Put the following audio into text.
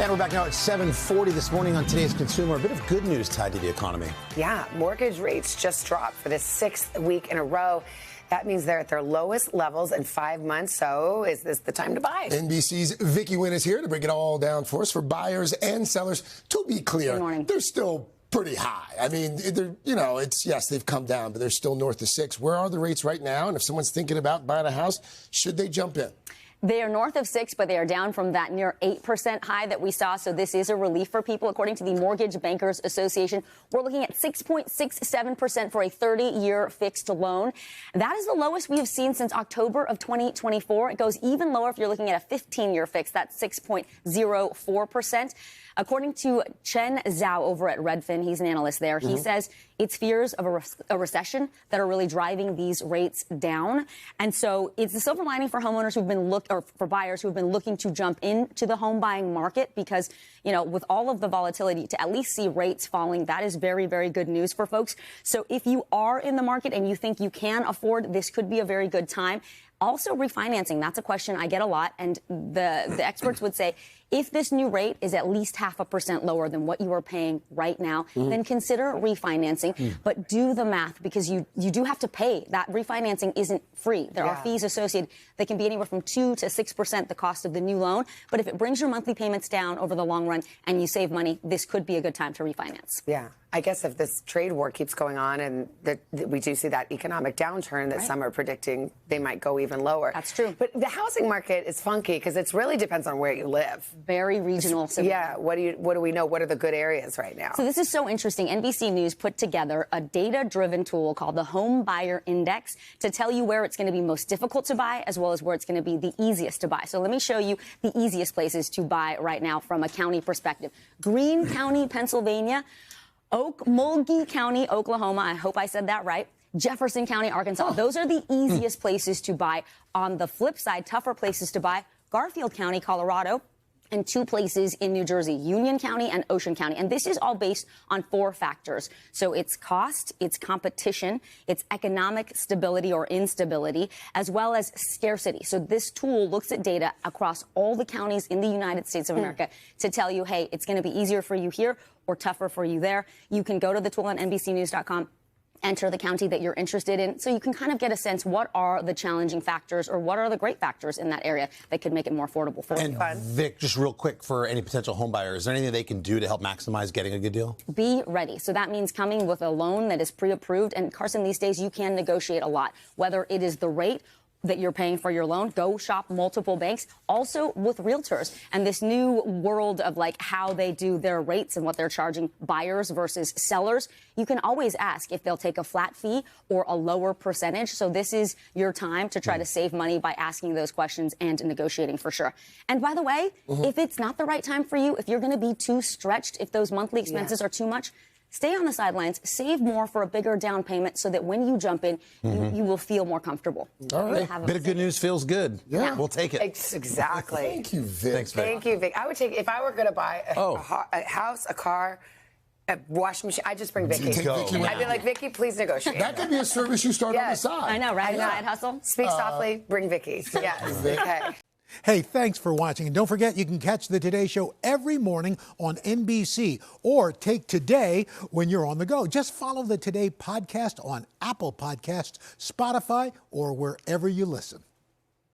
And we're back now at 7:40 this morning on today's Consumer. A bit of good news tied to the economy. Yeah, mortgage rates just dropped for the 6th week in a row. That means they're at their lowest levels in 5 months. So is this the time to buy? NBC's Vicky Nguyen is here to break it all down for us for buyers and sellers. To be clear, they're still pretty high. I mean, yes, they've come down, but they're still north of 6. Where are the rates right now? And if someone's thinking about buying a house, should they jump in? They are north of 6, but they are down from that near 8% high that we saw. So this is a relief for people. According to the Mortgage Bankers Association, we're looking at 6.67% for a 30-year fixed loan. That is the lowest we have seen since October of 2024. It goes even lower if you're looking at a 15-year fix. That's 6.04%. According to Chen Zhao over at Redfin, he's an analyst there. He says it's fears of a recession that are really driving these rates down. And so it's the silver lining for homeowners who've been for buyers who have been looking to jump into the home buying market because, with all of the volatility, to at least see rates falling, that is very, very good news for folks. So if you are in the market and you think you can afford, this could be a very good time. Also, refinancing, that's a question I get a lot. And the experts would say, if this new rate is at least 0.5% lower than what you are paying right now, then consider refinancing. But do the math, because you do have to pay. That refinancing isn't free. There are fees associated that can be anywhere from 2 to 6% the cost of the new loan. But if it brings your monthly payments down over the long run and you save money, this could be a good time to refinance. Yeah. I guess if this trade war keeps going on and we do see that economic downturn that some are predicting, they might go even lower. That's true. But the housing market is funky because it really depends on where you live. Very regional. Yeah. What do we know? What are the good areas right now? So this is so interesting. NBC News put together a data-driven tool called the Home Buyer Index to tell you where it's going to be most difficult to buy as well as where it's going to be the easiest to buy. So let me show you the easiest places to buy right now from a county perspective. Greene County, Pennsylvania. Okmulgee County, Oklahoma. I hope I said that right. Jefferson County, Arkansas. Those are the easiest places to buy. On the flip side, tougher places to buy, Garfield County, Colorado, and 2 places in New Jersey, Union County and Ocean County. And this is all based on 4 factors. So it's cost, it's competition, it's economic stability or instability, as well as scarcity. So this tool looks at data across all the counties in the United States of America to tell you, hey, it's going to be easier for you here or tougher for you there. You can go to the tool on NBCnews.com. Enter the county that you're interested in, so you can kind of get a sense what are the challenging factors or what are the great factors in that area that could make it more affordable for you. And Vic, just real quick for any potential home buyers, is there anything they can do to help maximize getting a good deal? Be ready. So that means coming with a loan that is pre-approved. And Carson, these days you can negotiate a lot, whether it is the rate that you're paying for your loan. Go shop multiple banks, also with realtors. And this new world of how they do their rates and what they're charging buyers versus sellers, you can always ask if they'll take a flat fee or a lower percentage. So this is your time to try to save money by asking those questions and negotiating for sure. And by the way, if it's not the right time for you, if you're going to be too stretched, if those monthly expenses are too much, stay on the sidelines, save more for a bigger down payment so that when you jump in, you will feel more comfortable. All right. Bit of good news feels good. Yeah. We'll take it. Exactly. Thank you, Vic. Thanks, Vic. Thank you, Vic. I would take, if I were going to buy a house, a car, a washing machine, I'd just bring Vicky. I'd be like, Vicky, please negotiate. That could be a service you start on the side. I know, right? Side hustle. Speak softly, bring Vicky. Yes. Okay. Hey, thanks for watching. And don't forget, you can catch the Today Show every morning on NBC or take Today when you're on the go. Just follow the Today podcast on Apple Podcasts, Spotify, or wherever you listen.